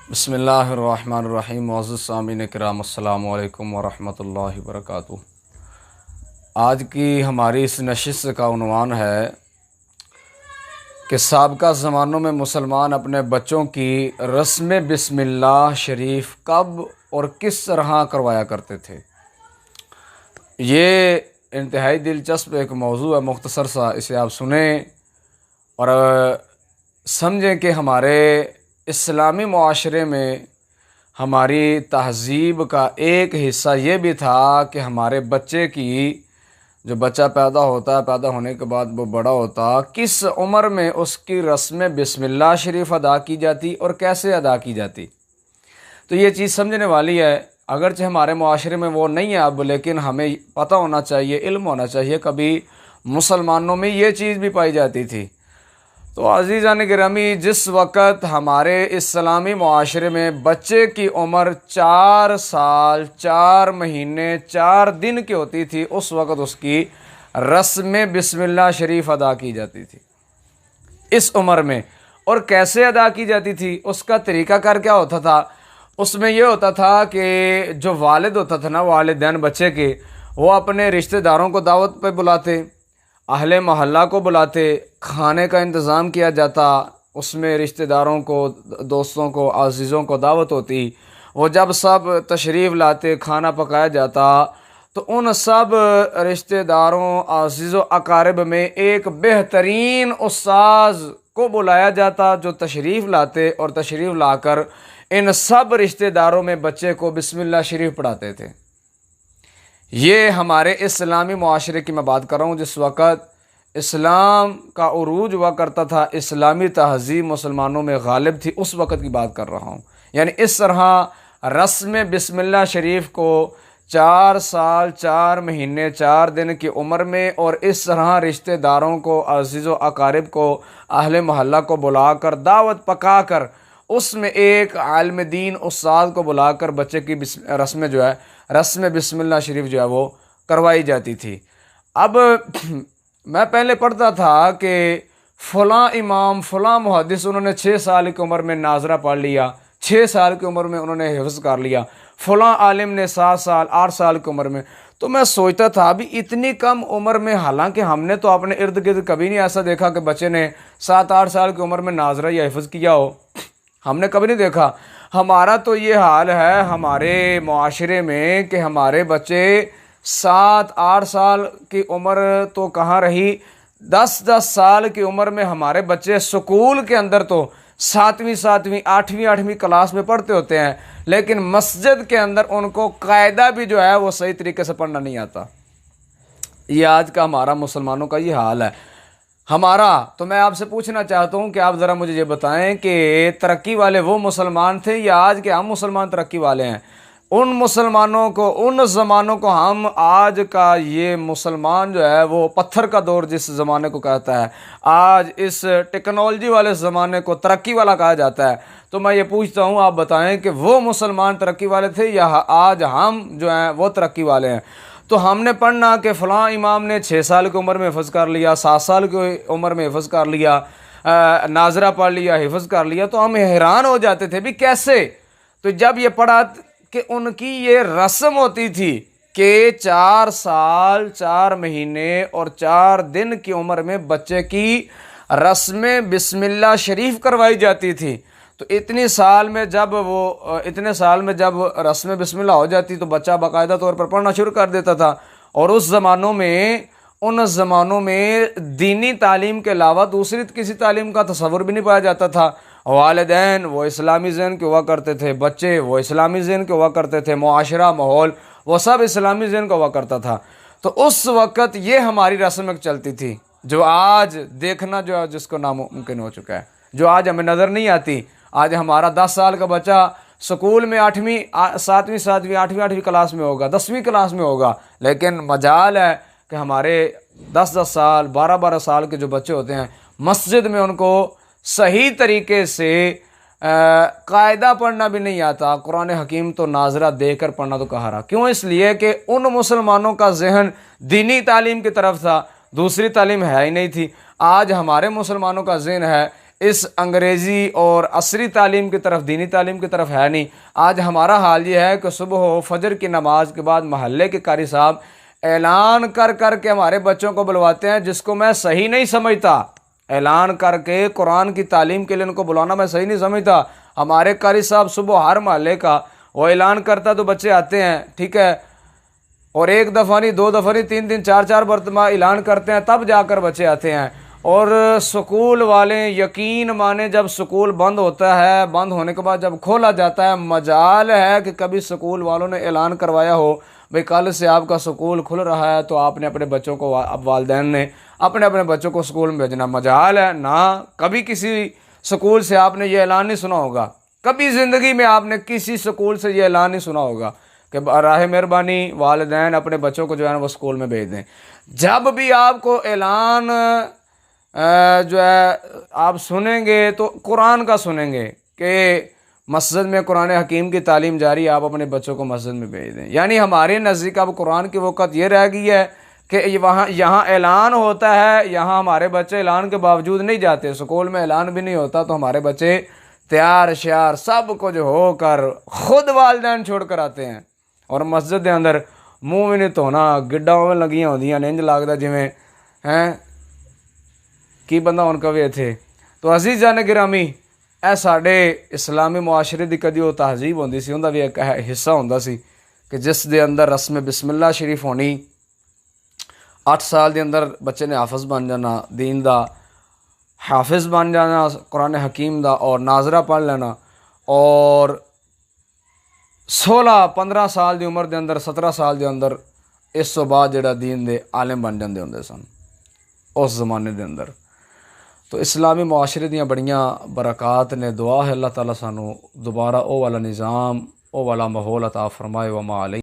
बिस्मिल्लाहिर्रहमानिर्रहीम। मुअज़्ज़िज़ सामीन किराम, अस्सलामु अलैकुम वरहमतुल्लाहि वबरकातुहू। आज की हमारी इस नशिस्त का उन्वान है कि साबका ज़मानों में मुसलमान अपने बच्चों की रस्म बिस्मिल्लाह शरीफ कब और किस तरह करवाया करते थे। ये इंतहाई दिलचस्प एक मौजू है, मुख्तसर सा इसे आप सुने और समझें कि हमारे इस्लामी मुआशरे में हमारी तहज़ीब का एक हिस्सा ये भी था कि हमारे बच्चे की, जो बच्चा पैदा होता है, पैदा होने के बाद वो बड़ा होता, किस उम्र में उसकी रस्म बिस्मिल्लाह शरीफ अदा की जाती और कैसे अदा की जाती। तो ये चीज़ समझने वाली है। अगरचे हमारे मुआशरे में वो नहीं है अब, लेकिन हमें पता होना चाहिए, इल्म होना चाहिए। कभी मुसलमानों में ये चीज़ भी पाई जाती थी। तो अज़ीज़ान गिरामी, जिस वक़्त हमारे इस्लामी मुआशरे में बच्चे की उम्र 4 साल 4 महीने 4 दिन की होती थी, उस वक़्त उसकी रस्म बिस्मिल्लाह शरीफ अदा की जाती थी इस उम्र में। और कैसे अदा की जाती थी, उसका तरीक़ाकार क्या होता था। उसमें यह होता था कि जो वालिद होता था ना, वालिदैन बच्चे के, वो अपने रिश्तेदारों को दावत पे बुलाते, अहले मोहल्ला को बुलाते, खाने का इंतज़ाम किया जाता, उसमें रिश्तेदारों को, दोस्तों को, अज़ीज़ों को दावत होती। वो जब सब तशरीफ़ लाते, खाना पकाया जाता, तो उन सब रिश्तेदारों, अज़ीज़ व अकारिब में एक बेहतरीन उस्ताज़ को बुलाया जाता जो तशरीफ़ लाते और तशरीफ़ लाकर इन सब रिश्तेदारों में बच्चे को बिस्मिल्लाह शरीफ पढ़ाते थे। ये हमारे इस्लामी मुआशरे की मैं बात कर रहा हूँ, जिस वक़्त इस्लाम का उरूज हुआ करता था, इस्लामी तहज़ीब मुसलमानों में गालिब थी, उस वक़्त की बात कर रहा हूँ। यानी इस तरह रस्म बिस्मिल्लाह शरीफ को 4 साल 4 महीने 4 दिन की उम्र में, और इस तरह रिश्तेदारों को, अज़ीज़ व अकारिब को, अहले मोहल्ला को बुलाकर, दावत पकाकर, उसमें एक आलिम दीन उस्ताद को बुलाकर बच्चे की रस्म जो है, रस्म बिस्मिल्लाह शरीफ जो है वो करवाई जाती थी। अब मैं पहले पढ़ता था कि फ़लाँ इमाम, फ़लाँ मुहद्दिस, उन्होंने 6 साल की उम्र में नाजरा पढ़ लिया, 6 साल की उम्र में उन्होंने हिफ्ज़ कर लिया, फ़लाँ आलिम ने 7 साल 8 साल की उम्र में। तो मैं सोचता था अभी इतनी कम उम्र में, हालांकि हमने तो अपने इर्द गिर्द कभी नहीं ऐसा देखा कि बच्चे ने 7-8 साल की उम्र में नाजरा या हिफ्ज़ किया हो, हमने कभी नहीं देखा। हमारा तो ये हाल है हमारे मुआशरे में कि हमारे बच्चे 7-8 साल की उम्र तो कहाँ रही, 10-10 साल की उम्र में हमारे बच्चे स्कूल के अंदर तो 7वीं 8वीं क्लास में पढ़ते होते हैं, लेकिन मस्जिद के अंदर उनको कायदा भी जो है वो सही तरीके से पढ़ना नहीं आता। ये आज का हमारा मुसलमानों का ये हाल है हमारा। तो मैं आपसे पूछना चाहता हूँ कि आप ज़रा मुझे ये बताएं कि तरक्की वाले वो मुसलमान थे या आज के हम मुसलमान तरक्की वाले हैं। उन मुसलमानों को, उन ज़मानों को हम आज का ये मुसलमान जो है वो पत्थर का दौर जिस ज़माने को कहता है, आज इस टेक्नोलॉजी वाले ज़माने को तरक्की वाला कहा जाता है। तो मैं ये पूछता हूँ, आप बताएं कि वो मुसलमान तरक्की वाले थे या आज हम जो हैं वो तरक्की वाले हैं। तो हमने पढ़ना कि फ़लाँ इमाम ने 6 साल की उम्र में हिफ्ज़ कर लिया, 7 साल की उम्र में हिफ्ज़ कर लिया, नाजरा पढ़ लिया, हिफ्ज़ कर लिया, तो हम हैरान हो जाते थे भी कैसे। तो जब ये पढ़ा कि उनकी ये रस्म होती थी कि 4 साल 4 महीने और 4 दिन की उम्र में बच्चे की रस्म बिस्मिल्लाह शरीफ करवाई जाती थी। तो इतने साल में जब रस्म बिस्मिल्लाह हो जाती तो बच्चा बाकायदा तौर पर पढ़ना शुरू कर देता था। और उन ज़मानों में दीनी तालीम के अलावा दूसरी किसी तालीम का तस्वुर भी नहीं पाया जाता था। वालिदैन वो इस्लामी ज़हन के हुआ करते थे, बच्चे वो इस्लामी ज़हन के हुआ करते थे, मुआशरा माहौल वो सब इस्लामी ज़हन का हुआ करता था। तो उस वक़्त ये हमारी रस्म चलती थी, जो आज देखना जो है जिसको नामुमकिन हो चुका है, जो आज हमें नज़र नहीं आती। आज हमारा 10 साल का बच्चा स्कूल में 8वीं क्लास में होगा, 10वीं क्लास में होगा, लेकिन मजाल है कि हमारे 10-10 साल 12-12 साल के जो बच्चे होते हैं, मस्जिद में उनको सही तरीके से कायदा पढ़ना भी नहीं आता। कुरान हकीम तो नाजरा देकर पढ़ना तो कहा रहा। क्यों? इसलिए कि उन मुसलमानों का जहन दीनी तालीम की तरफ था, दूसरी तालीम है ही नहीं थी। आज हमारे मुसलमानों का जहन है इस अंग्रेज़ी और असरी तालीम की तरफ, दीनी तालीम की तरफ है नहीं। आज हमारा हाल ये है कि सुबह हो फजर की नमाज के बाद महल्ले के कारी साहब ऐलान कर कर के हमारे बच्चों को बुलवाते हैं, जिसको मैं सही नहीं समझता। ऐलान करके कुरान की तालीम के लिए उनको बुलाना मैं सही नहीं समझता। हमारे कारी साहब सुबह हर महल्ले का वो ऐलान करता तो बच्चे आते हैं, ठीक है, और एक दफ़ा नहीं, दो दफ़ा नहीं, तीन तीन चार चार मरतबा ऐलान करते हैं, तब जाकर बच्चे आते हैं। और स्कूल वाले यकीन माने, जब स्कूल बंद होता है, बंद होने के बाद जब खोला जाता है, मजाल है कि कभी स्कूल वालों ने ऐलान करवाया हो भाई कल से आपका स्कूल खुल रहा है, तो आपने अपने बच्चों को, अब वालिदैन ने अपने अपने बच्चों को स्कूल में भेजना। मजाल है ना, कभी किसी स्कूल से आपने ये ऐलान नहीं सुना होगा, कभी ज़िंदगी में आपने किसी स्कूल से ये ऐलान नहीं सुना होगा कि राह मेहरबानी वालिदैन अपने बच्चों को जो है ना वो स्कूल में भेज दें। जब भी आपको ऐलान जो है आप सुनेंगे तो कुरान का सुनेंगे कि मस्जिद में कुरान हकीम की तालीम जारी, आप अपने बच्चों को मस्जिद में भेज दें। यानी हमारे नज़दीक अब कुरान की वक़्त ये रह गई है कि यहाँ ऐलान होता है, यहाँ हमारे बच्चे ऐलान के बावजूद नहीं जाते। स्कूल में ऐलान भी नहीं होता तो हमारे बच्चे तैयार श्यार सब कुछ होकर खुद वालिदैन छोड़ कर आते हैं, और मस्जिद के अंदर मूँह भी नहीं धोना, गिड्डां में लगियां होंदियां ने, इंज लगदा जिवें हैं की बंदा हुण कवे इत्थे। तो अज़ीज़ान गिरामी, ਇਹ ਸਾਡੇ इस्लामी मुआशरे की कदी वो तहजीब होंदी सी, उहदा भी एक हिस्सा होंदा सी कि जिस दे अंदर रस्म बिस्मिल्लाह शरीफ होनी। 8 साल के अंदर बच्चे ने हाफिज़ बन जाना, दीन दा हाफिज़ बन जाना कुरान हकीम दा, और नाजरा पढ़ लेना, और 16-15 साल की उम्र के अंदर, 17 साल के अंदर इस तो बाद जिहड़ा दीन दे आलिम बन जाते होंदे सन उस ज़माने के अंदर। तो इस्लामी मुआशरे दियाँ बड़ियाँ बरक़ात ने। दुआ है अल्लाह ताला सानू दोबारा ओ वाला निज़ाम, ओ वाला माहौल अता फरमाए। व मा अलैहि।